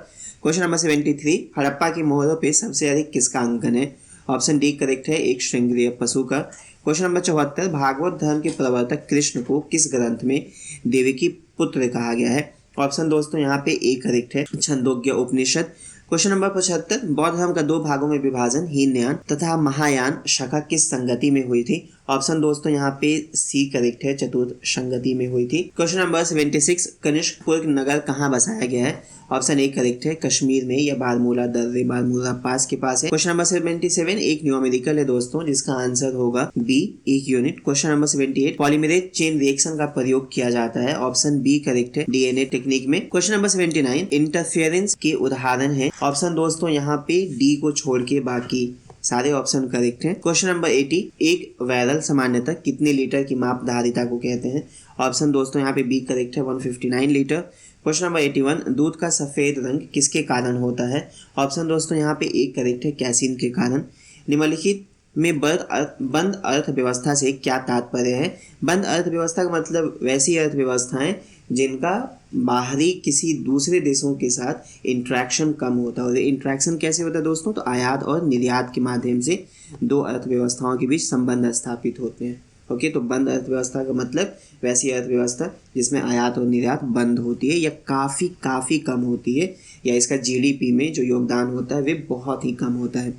Speaker 1: क्वेश्चन नंबर 73, हड़प्पा के मोहरों पे सबसे अधिक किसका अंकन है? ऑप्शन डी करेक्ट है, एक श्रृंगीय पशु का। क्वेश्चन नंबर 74, भागवत धर्म के प्रवर्तक कृष्ण को किस ग्रंथ में देवी की पुत्र कहा गया है? ऑप्शन दोस्तों यहाँ पे ए करेक्ट है, छंदोग्य उपनिषद। क्वेश्चन नंबर 75, बौद्ध धर्म का 2 भागों में विभाजन हीनयान तथा महायान शाखा किस संगति में हुई थी? ऑप्शन दोस्तों यहाँ पे सी करेक्ट है, चतुर्थ संगति में हुई थी। क्वेश्चन नंबर 76, कनिष्कपुर नगर कहाँ बसाया गया है? ऑप्शन ए करेक्ट है, कश्मीर में या बारमूला दर्रे बारमूला पास के पास है। क्वेश्चन नंबर 77, एक न्यूमेरिकल है दोस्तों जिसका आंसर होगा बी, एक unit. Question number 78, polymerase chain reaction का प्रयोग किया जाता है। ऑप्शन बी करेक्ट है, डीएनए टेक्निक में। क्वेश्चन नंबर 79, इंटरफेरेंस के उदाहरण है। ऑप्शन दोस्तों यहाँ पे डी को छोड़ के बाकी सारे ऑप्शन करेक्ट हैं। क्वेश्चन नंबर 80, एक वैरल सामान्यतः कितने लीटर की मापधारिता को कहते हैं? ऑप्शन दोस्तों यहाँ पे बी करेक्ट है, 159 लीटर। क्वेश्चन नंबर 81, दूध का सफेद रंग किसके कारण होता है? ऑप्शन दोस्तों यहाँ पे एक करेक्ट है, कैसीन के कारण। निम्नलिखित में बंद अर्थव्यवस्था से क्या तात्पर्य है? बंद अर्थव्यवस्था का मतलब वैसी अर्थव्यवस्थाएं जिनका बाहरी किसी दूसरे देशों के साथ इंट्रैक्शन कम होता है। और इंट्रैक्शन कैसे होता है दोस्तों? तो आयात और निर्यात के माध्यम से 2 अर्थव्यवस्थाओं के बीच संबंध स्थापित होते हैं। ओके, तो बंद अर्थव्यवस्था का मतलब वैसी अर्थव्यवस्था जिसमें आयात और निर्यात बंद होती है या काफ़ी कम होती है, या इसका जीडीपी में जो योगदान होता है वे बहुत ही कम होता है।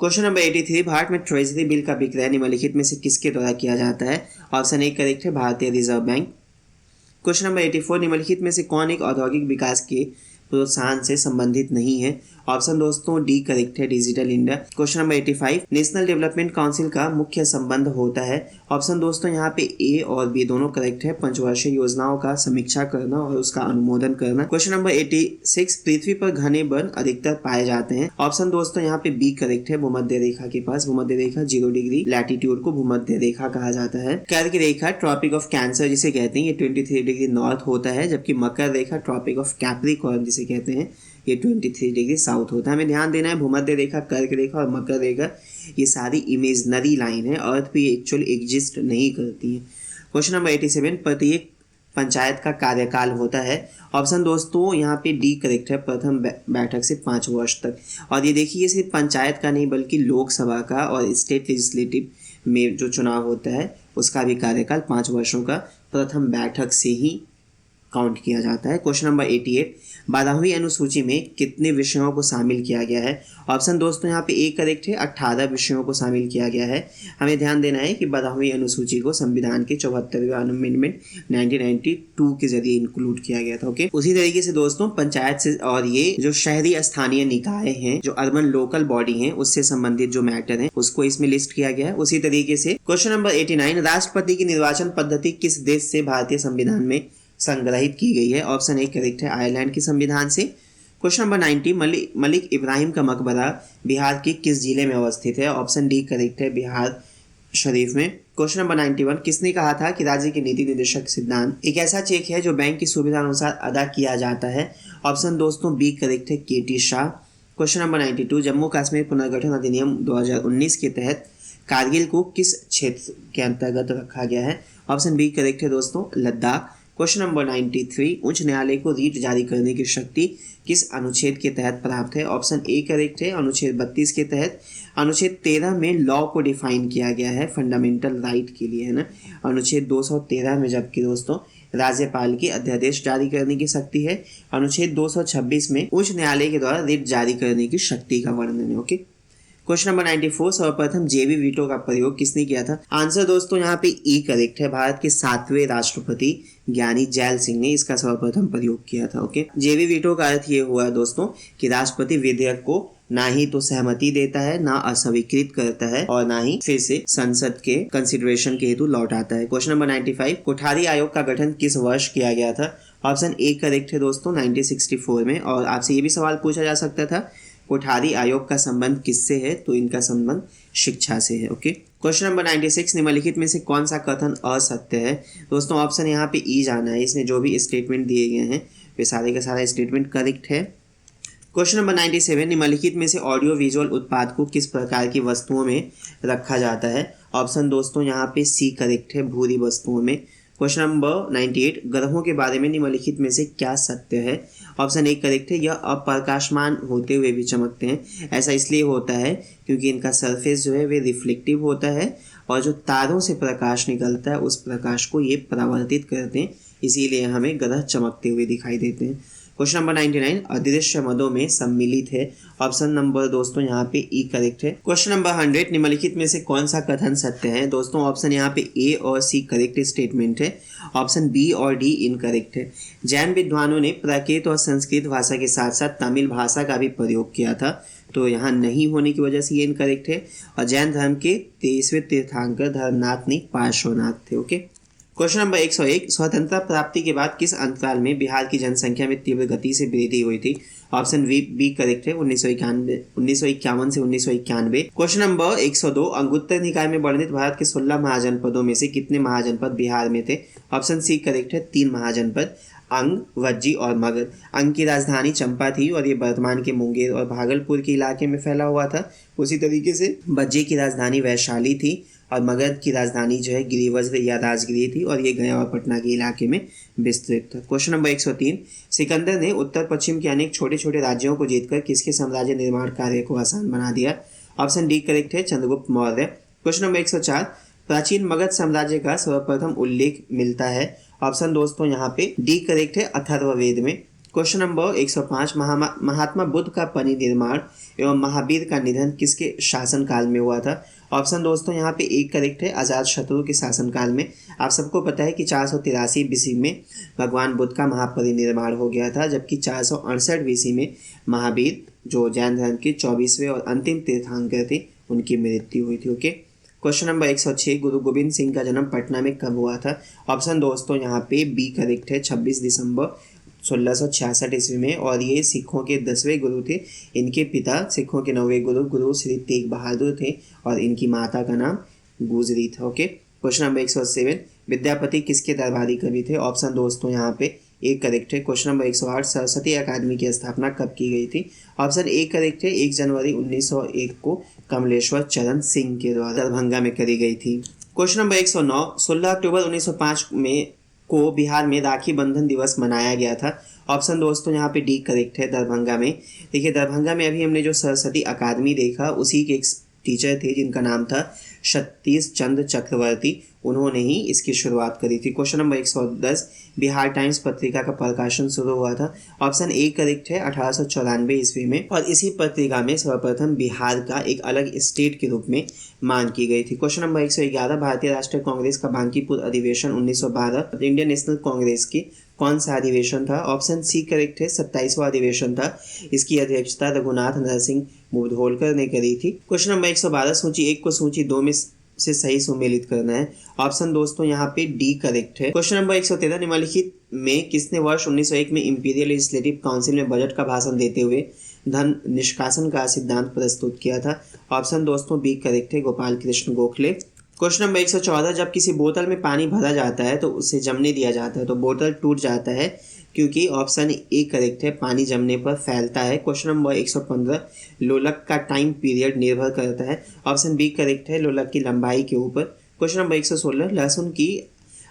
Speaker 1: क्वेश्चन नंबर 83, भारत में ट्रेजरी बिल का विक्रय निम्नलिखित में से किसके द्वारा किया जाता है? ऑप्शन ए करेक्ट है, भारतीय रिजर्व बैंक। क्वेश्चन नंबर 84, निम्नलिखित में से कौन एक औद्योगिक विकास के प्रोत्साहन से संबंधित नहीं है। ऑप्शन दोस्तों डी करेक्ट है, digital India. Question number 85, national development council का मुख्य संबंध होता है। ऑप्शन दोस्तों यहाँ पे ए और बी दोनों करेक्ट है। पंचवर्षीय योजनाओं का समीक्षा करना और उसका अनुमोदन करना। क्वेश्चन नंबर 86, पृथ्वी पर घने वन अधिकतर पाए जाते हैं। ऑप्शन दोस्तों यहाँ पे बी करेक्ट है, भूमध्य रेखा के पास। भूमध्य रेखा 0 डिग्री लैटिट्यूड को भूमध्य रेखा कहा जाता है। कर्क रेखा ट्रॉपिक ऑफ कैंसर जिसे कहते हैं, ये 23 डिग्री नॉर्थ होता है, जबकि मकर रेखा ट्रॉपिक ऑफ कैप्रिकॉर्न जिसे कहते हैं ये 23 डिग्री साउथ होता है। हमें ध्यान देना है भूमध्य रेखा, कर्क रेखा और मकर रेखा ये सारी इमेजनरी लाइन है, अर्थ पे एक्चुअल एग्जिस्ट नहीं करती है। क्वेश्चन नंबर 87, प्रत्येक पंचायत का कार्यकाल होता है। ऑप्शन दोस्तों यहाँ पे डी करेक्ट है, प्रथम बैठक से 5 वर्ष तक। और ये देखिए सिर्फ पंचायत का नहीं बल्कि लोकसभा का और स्टेट लेजिस्लेटिव में जो चुनाव होता है उसका भी कार्यकाल 5 वर्षों का प्रथम बैठक से ही काउंट किया जाता है। क्वेश्चन नंबर 88, 12वीं अनुसूची में कितने विषयों को शामिल किया गया है। ऑप्शन दोस्तों यहाँ पे ए करेक्ट है, 18 विषयों को शामिल किया गया है। हमें ध्यान देना है कि 12वीं अनुसूची को संविधान के 74वें अमेंडमेंट 1992 के जरिए इंक्लूड किया गया था। ओके, उसी तरीके से दोस्तों पंचायत से और ये जो शहरी स्थानीय निकाय हैं, जो अर्बन लोकल बॉडी हैं, उससे संबंधित जो मैटर है उसको इसमें लिस्ट किया गया है। उसी तरीके से क्वेश्चन नंबर 89, राष्ट्रपति की निर्वाचन पद्धति किस देश से भारतीय संविधान में संग्रहित की गई है। ऑप्शन ए करेक्ट है, आयरलैंड के संविधान से। क्वेश्चन नंबर 90, मलिक इब्राहिम का मकबरा बिहार के किस जिले में अवस्थित है। ऑप्शन डी करेक्ट है, बिहार शरीफ में। क्वेश्चन नंबर 91, किसने कहा था कि राज्य के नीति निर्देशक सिद्धांत एक ऐसा चेक है जो बैंक की सुविधा अनुसार अदा किया जाता है। ऑप्शन दोस्तों बी करेक्ट है, K.T.. Shah. Question number 92, Jammu Kashmir पुनर्गठन अधिनियम 2019 के तहत कारगिल को किस क्षेत्र के अंतर्गत रखा गया है। ऑप्शन बी करेक्ट है दोस्तों, लद्दाख। क्वेश्चन नंबर 93, उच्च न्यायालय को रीट जारी करने की शक्ति किस अनुच्छेद के तहत प्राप्त है। ऑप्शन ए करेक्ट है, अनुच्छेद 32 के तहत। अनुच्छेद 13 में लॉ को डिफाइन किया गया है फंडामेंटल राइट के लिए, है ना। अनुच्छेद 213 में जबकि दोस्तों राज्यपाल की अध्यादेश जारी करने की शक्ति है। अनुच्छेद 226 में उच्च न्यायालय के द्वारा रिट जारी करने की शक्ति का वर्णन है। ओके, क्वेश्चन नंबर 94, सर्वप्रथम जेबी वीटो का प्रयोग किसने किया था। आंसर दोस्तों यहाँ पे ई करेक्ट है, भारत के 7वें राष्ट्रपति ज्ञानी जैल सिंह ने इसका सर्वप्रथम प्रयोग किया था। ओके, जेबी वीटो का अर्थ ये हुआ दोस्तों कि राष्ट्रपति विधेयक को ना ही तो सहमति देता है, ना अस्वीकृत करता है और ना ही फिर से संसद के कंसिडरेशन के हेतु लौटाता है। क्वेश्चन नंबर 95, कोठारी आयोग का गठन किस वर्ष किया गया था। ऑप्शन ए करेक्ट है दोस्तों, 1964 में। और आपसे ये भी सवाल पूछा जा सकता था कोठारी आयोग का संबंध किससे है, तो इनका संबंध शिक्षा से है। ओके, क्वेश्चन नंबर 96, निम्नलिखित में से कौन सा कथन असत्य है। दोस्तों ऑप्शन यहाँ पे ई जाना है, इसमें जो भी स्टेटमेंट दिए गए हैं वे सारे का सारा स्टेटमेंट करेक्ट है। क्वेश्चन नंबर 97, निम्नलिखित में से ऑडियो विजुअल उत्पाद को किस प्रकार की वस्तुओं में रखा जाता है। ऑप्शन दोस्तों यहाँ पे सी करेक्ट है, भूरी वस्तुओं में। क्वेश्चन नंबर 98, ग्रहों के बारे में निम्नलिखित में से क्या सत्य है। ऑप्शन ए करेक्ट है, यह अप्रकाशमान होते हुए भी चमकते हैं। ऐसा इसलिए होता है क्योंकि इनका सरफेस जो है वे रिफ्लेक्टिव होता है और जो तारों से प्रकाश निकलता है उस प्रकाश को ये परावर्तित करते हैं, इसीलिए हमें ग्रह चमकते हुए दिखाई देते हैं। क्वेश्चन नंबर 99, अदृश्य मदों में सम्मिलित है। ऑप्शन नंबर दोस्तों यहाँ पे ई करेक्ट है। क्वेश्चन नंबर 100, निम्नलिखित में से कौन सा कथन सत्य है। दोस्तों ऑप्शन यहाँ पे ए और सी करेक्ट स्टेटमेंट है, ऑप्शन बी और डी इनकरेक्ट है। जैन विद्वानों ने प्राकृत और संस्कृत भाषा के साथ साथ तमिल भाषा का भी प्रयोग किया था, तो यहाँ नहीं होने की वजह से ये इनकरेक्ट है। और जैन धर्म के 23वें तीर्थंकर धर्मनाथ नहीं पार्श्वनाथ थे। ओके, क्वेश्चन नंबर 101, स्वतंत्रता प्राप्ति के बाद किस अंतराल में बिहार की जनसंख्या में तीव्र गति से वृद्धि हुई थी। ऑप्शन बी करेक्ट है, 1951 से 1991। क्वेश्चन नंबर 102, अंगुत्तर निकाय में वर्णित भारत के 16 महाजनपदों में से कितने महाजनपद बिहार में थे। ऑप्शन सी करेक्ट है, 3 महाजनपद, अंग, वज्जी और मगध। अंग की राजधानी चंपा थी और ये वर्तमान के मुंगेर और भागलपुर के इलाके में फैला हुआ था। उसी तरीके से वज्जी की राजधानी वैशाली थी और मगध की राजधानी जो है गिरिवज्र या राजगिरी थी और ये गया और पटना के इलाके में विस्तृत था। क्वेश्चन नंबर 103, सिकंदर ने उत्तर पश्चिम के अनेक छोटे छोटे राज्यों को जीतकर किसके साम्राज्य निर्माण कार्य को आसान बना दिया। ऑप्शन डी करेक्ट है, चंद्रगुप्त मौर्य। क्वेश्चन नंबर 104, प्राचीन मगध साम्राज्य का सर्वप्रथम उल्लेख मिलता है। ऑप्शन दोस्तों यहाँ पे डी करेक्ट है, अथर्ववेद में। क्वेश्चन नंबर 105, महात्मा बुद्ध का परिनिर्वाण एवं महावीर का निधन किसके शासनकाल में हुआ था? ऑप्शन दोस्तों यहाँ पे एक करेक्ट है, अजातशत्रु के शासनकाल में। आप सबको पता है कि 483 बीसी में भगवान बुद्ध का महापरिनिर्वाण हो गया था, जबकि 468 बीसी में महावीर जो जैन धर्म के 24वें और अंतिम तीर्थंकर थे उनकी मृत्यु हुई थी। ओके, क्वेश्चन नंबर 106, गुरु गोविंद सिंह का जन्म पटना में कब हुआ था? ऑप्शन दोस्तों यहाँ पे बी करेक्ट है, 26 दिसंबर 1666 ईस्वी में, और ये सिखों के 10वें गुरु थे। इनके पिता सिखों के 9वें गुरु श्री तेग बहादुर थे और इनकी माता का नाम गुजरी था। ओके, क्वेश्चन नंबर 107, विद्यापति किसके दरबारी कवि थे? ऑप्शन दोस्तों यहाँ पे एक करेक्ट है। क्वेश्चन नंबर 108, सरस्वती अकादमी की स्थापना कब की गई थी? ऑप्शन एक करेक्ट है, 1 जनवरी 1901 को कमलेश्वर चरण सिंह के द्वारा दरभंगा में करी गई थी। क्वेश्चन नंबर 109, 16 अक्टूबर 1905 में को बिहार में राखी बंधन दिवस मनाया गया था। ऑप्शन दोस्तों यहाँ पे डी करेक्ट है, दरभंगा में। देखिए, दरभंगा में अभी हमने जो सरस्वती अकादमी देखा उसी के एक टीचर थे जिनका नाम था सतीश चंद्र चक्रवर्ती, उन्होंने ही इसकी शुरुआत करी थी। क्वेश्चन नंबर 110, बिहार टाइम्स पत्रिका का प्रकाशन शुरू हुआ था। ऑप्शन ए करेक्ट है, 1894 ईस्वी में, और इसी पत्रिका में सर्वप्रथम बिहार का एक अलग स्टेट के रूप में मांग की गई थी। क्वेश्चन नंबर 111, भारतीय राष्ट्रीय कांग्रेस का बांकीपुर अधिवेशन 1912 इंडियन नेशनल कांग्रेस की कौन सा अधिवेशन था? ऑप्शन सी करेक्ट है, 27वां अधिवेशन था। इसकी अध्यक्षता रघुनाथ नरसिंह मुधोलकर ने करी थी। क्वेश्चन नंबर 112, सूची 1 को सूची 2 में से सही सुमेलित करना है। ऑप्शन दोस्तों यहाँ पे डी करेक्ट है। क्वेश्चन नंबर 113, निम्नलिखित में किसने वर्ष 1901 में इंपीरियल लेजिस्लेटिव काउंसिल में बजट का भाषण देते हुए धन निष्कासन का सिद्धांत प्रस्तुत किया था? ऑप्शन दोस्तों बी करेक्ट है, गोपाल कृष्ण गोखले। क्वेश्चन नंबर 114, जब किसी बोतल में पानी भरा जाता है तो उसे जमने दिया जाता है तो बोतल टूट जाता है क्योंकि? ऑप्शन ए करेक्ट है, पानी जमने पर फैलता है। क्वेश्चन नंबर 115, लोलक का टाइम पीरियड निर्भर करता है। ऑप्शन बी करेक्ट है, लोलक की लंबाई के ऊपर। क्वेश्चन नंबर 116, लहसुन की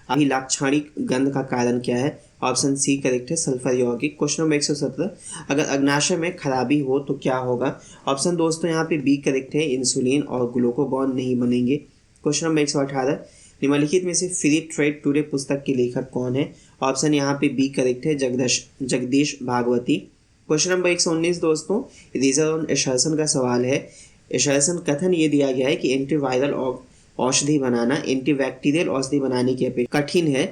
Speaker 1: अभिलाक्षणिक गंध का कारण क्या है? ऑप्शन सी करेक्ट है, सल्फर यौगिक। क्वेश्चन नंबर 117, अगर अग्नाशय में खराबी हो तो क्या होगा? ऑप्शन दोस्तों यहाँ पे बी करेक्ट है, इंसुलिन और ग्लूकोगॉन नहीं बनेंगे। क्वेश्चन नंबर 118, निम्नलिखित में से फ्री ट्रेड टुडे पुस्तक के लेखक कौन है? ऑप्शन यहाँ पे बी करेक्ट है, जगदीश भागवती। क्वेश्चन नंबर 119 दोस्तों, रीजन ऑन एशर्सन का सवाल है। एशर्सन कथन ये दिया गया है कि एंटीवायरल औषधि बनाना एंटीबैक्टीरियल औषधि बनाने की अपेक्षा कठिन है।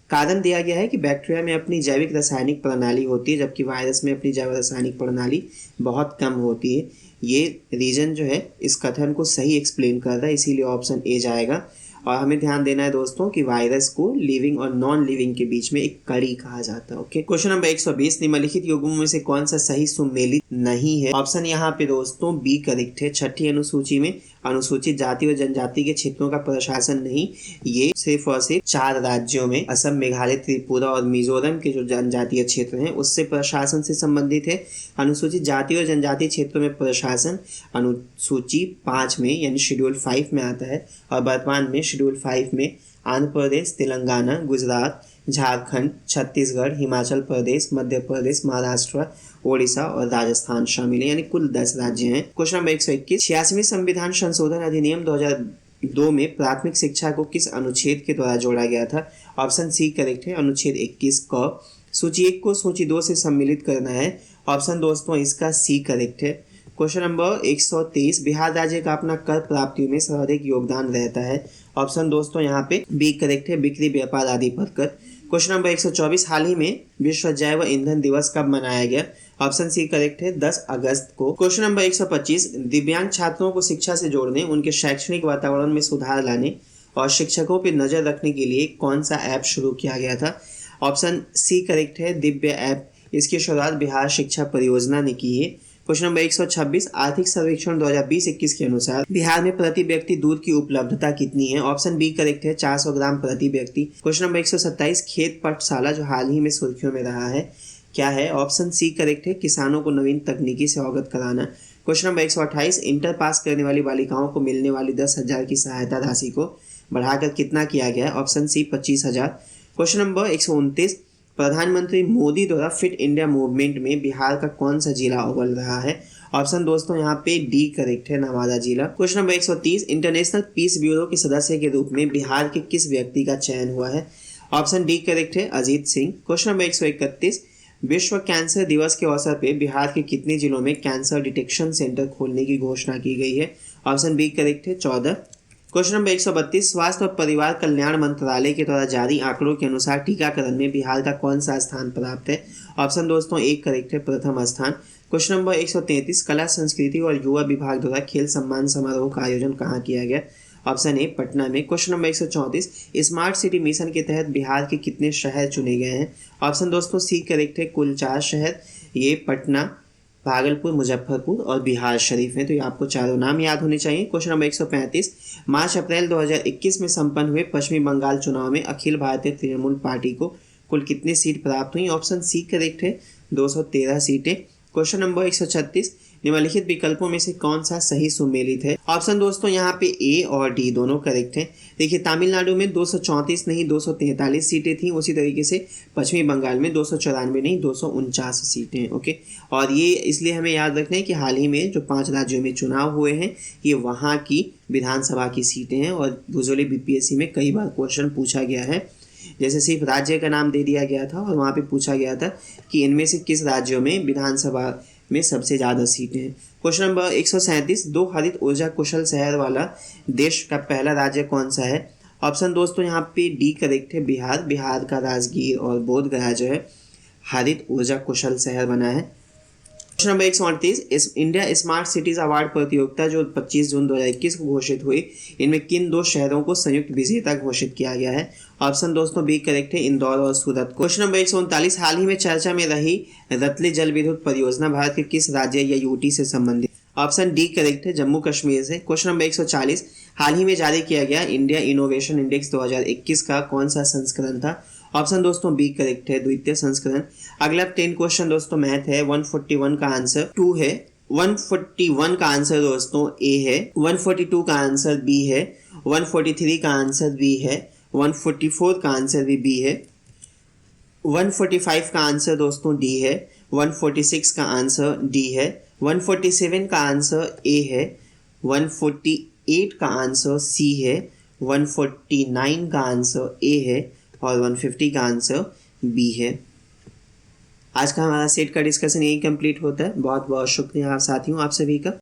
Speaker 1: कारण दिया गया है कि बैक्टीरिया में अपनी जैविक रासायनिक प्रणाली होती है जबकि वायरस में अपनी जैविक रासायनिक प्रणाली बहुत कम होती है। ये रीजन जो है इस कथन को सही एक्सप्लेन कर रहा है, इसीलिए ऑप्शन ए जाएगा। और हमें ध्यान देना है दोस्तों कि वायरस को लिविंग और नॉन लिविंग के बीच में एक कड़ी कहा जाता है। ओके, क्वेश्चन नंबर 120, निम्नलिखित युग्मों में से कौन सा सही सुमेलित नहीं है? ऑप्शन यहाँ पे दोस्तों बी करेक्ट है, छठी अनुसूची में अनुसूचित जाति और जनजाति के क्षेत्रों का प्रशासन नहीं, ये सिर्फ और सिर्फ 4 राज्यों में असम, मेघालय, त्रिपुरा और मिजोरम के जो जनजातीय क्षेत्र हैं उससे प्रशासन से संबंधित है। अनुसूचित जाति और जनजाति क्षेत्रों में प्रशासन अनुसूची 5 में यानी शेड्यूल 5 में आता है और वर्तमान में शेड्यूल 5 में आंध्र प्रदेश, तेलंगाना, गुजरात, झारखंड, छत्तीसगढ़, हिमाचल प्रदेश, मध्य प्रदेश, महाराष्ट्र, ओडिशा और राजस्थान शामिल है, यानी कुल 10 राज्य हैं। क्वेश्चन नंबर 121, 86वें संविधान संशोधन अधिनियम 2002 में प्राथमिक शिक्षा को किस अनुच्छेद के द्वारा जोड़ा गया था? ऑप्शन सी करेक्ट है, अनुच्छेद 21 क। सूची 1 को सूची 2 से सम्मिलित करना है। ऑप्शन दोस्तों इसका सी करेक्ट है। क्वेश्चन नंबर 123, बिहार राज्य का अपना कर प्राप्तियों में सर्वाधिक योगदान रहता है। ऑप्शन दोस्तों यहाँ पे बी करेक्ट है, बिक्री, व्यापार आदि पर कर। क्वेश्चन नंबर 124, हाल ही में विश्व जैव ईंधन दिवस कब मनाया गया? ऑप्शन सी करेक्ट है, 10 अगस्त को। क्वेश्चन नंबर 125, दिव्यांग छात्रों को शिक्षा से जोड़ने, उनके शैक्षणिक वातावरण में सुधार लाने और शिक्षकों पर नजर रखने के लिए कौन सा ऐप शुरू किया गया था? ऑप्शन सी करेक्ट है, दिव्य ऐप। इसकी शुरुआत बिहार शिक्षा परियोजना ने की है। क्वेश्चन नंबर 126, आर्थिक सर्वेक्षण 2020-21 के अनुसार बिहार में प्रति व्यक्ति दूध की उपलब्धता कितनी है? ऑप्शन बी करेक्ट है, 400 ग्राम प्रति व्यक्ति। क्वेश्चन नंबर 127, खेत पाठशाला जो हाल ही में सुर्खियों में रहा है क्या है? ऑप्शन सी करेक्ट है, किसानों को नवीन तकनीकी से अवगत कराना। क्वेश्चन नंबर 128, इंटर पास करने वाली बालिकाओं को मिलने वाली 10,000 की सहायता राशि को बढ़ाकर कितना किया गया है? Option C 25,000। क्वेश्चन नंबर 129, प्रधानमंत्री मोदी द्वारा फिट इंडिया मूवमेंट में बिहार का कौन सा जिला अव्वल रहा है? ऑप्शन दोस्तों यहाँ पे डी करेक्ट है, नवादा जिला। Question number 130, international peace bureau के सदस्य के रूप में बिहार के किस व्यक्ति का चयन हुआ है? ऑप्शन डी करेक्ट है, अजीत सिंह। क्वेश्चन नंबर 131, विश्व कैंसर दिवस के अवसर पर बिहार के कितने जिलों में कैंसर डिटेक्शन सेंटर खोलने की घोषणा की गई है? ऑप्शन बी करेक्ट है 14। क्वेश्चन नंबर 132, स्वास्थ्य और परिवार कल्याण मंत्रालय के द्वारा जारी आंकड़ों के अनुसार टीकाकरण में बिहार का कौन सा स्थान प्राप्त है? ऑप्शन दोस्तों एक करेक्ट है, प्रथम स्थान। क्वेश्चन नंबर 133, कला संस्कृति और युवा विभाग द्वारा खेल सम्मान समारोह का आयोजन कहाँ किया गया? ऑप्शन ए पटना में। Question number 134, smart city mission के तहत बिहार के कितने शहर चुने गए हैं? ऑप्शन दोस्तों सी करेक्ट है, कुल 4 शहर। ये पटना, भागलपुर, मुजफ्फरपुर और बिहार शरीफ है। तो ये आपको चारों नाम याद होने चाहिए। क्वेश्चन नंबर 135, मार्च अप्रैल 2021 में संपन्न हुए पश्चिमी बंगाल चुनाव में अखिल भारतीय तृणमूल पार्टी को कुल कितनी सीट प्राप्त हुई? ऑप्शन सी करेक्ट है, 213 सीटें। क्वेश्चन नंबर 136, निम्नलिखित विकल्पों में से कौन सा सही सुमेलित है? ऑप्शन दोस्तों यहाँ पे ए और डी दोनों करेक्ट हैं। देखिए तमिलनाडु में 234 नहीं 243 सीटें थी, उसी तरीके से पश्चिमी बंगाल में 294 नहीं 249 सीटें। ओके, और ये इसलिए हमें याद रखना है कि हाल ही में जो 5 राज्यों में चुनाव हुए हैं ये वहाँ की विधानसभा की सीटें हैं और यूजुअली बीपीएससी में कई बार क्वेश्चन पूछा गया है, जैसे सिर्फ राज्य का नाम दे दिया गया था और वहाँ पे पूछा गया था कि इनमें से किस राज्यों में विधानसभा में सबसे ज़्यादा सीटें हैं। क्वेश्चन नंबर 137, 2 हरित ऊर्जा कुशल शहर वाला देश का पहला राज्य कौन सा है? ऑप्शन दोस्तों यहाँ पे डी करेक्ट है, बिहार। बिहार का राजगीर और बोधगया जो है हरित ऊर्जा कुशल शहर बना है। Question number 138, India smart cities award प्रतियोगिता जो 25 जून 2021 को घोषित हुई, इनमें किन 2 शहरों को संयुक्त विजेता घोषित किया गया है? ऑप्शन दोस्तों बी करेक्ट है, इंदौर और सूरत। क्वेश्चन नंबर 139, हाल ही में चर्चा में रही रतली जल विद्युत परियोजना भारत के किस राज्य या यूटी से संबंधित? ऑप्शन डी करेक्ट है, जम्मू कश्मीर से। क्वेश्चन नंबर 140, हाल ही में जारी किया गया इंडिया इनोवेशन इंडेक्स 2021 का कौन सा संस्करण था? ऑप्शन दोस्तों बी करेक्ट है, द्वितीय संस्करण। अगला 10 क्वेश्चन दोस्तों मैथ है। 141 का आंसर 2 है, 141 का आंसर दोस्तों ए है, 142 का आंसर बी है, 143 का आंसर बी है, 144 का आंसर भी बी है, 145 का आंसर दोस्तों डी है, 146 का आंसर डी है, 147 का आंसर ए है, 148 का आंसर सी है, 149 का आंसर ए है और 150 का आंसर बी है। आज का हमारा सेट का डिस्कशन यही कंप्लीट होता है। बहुत बहुत शुक्रिया आप साथियों, आप सभी का।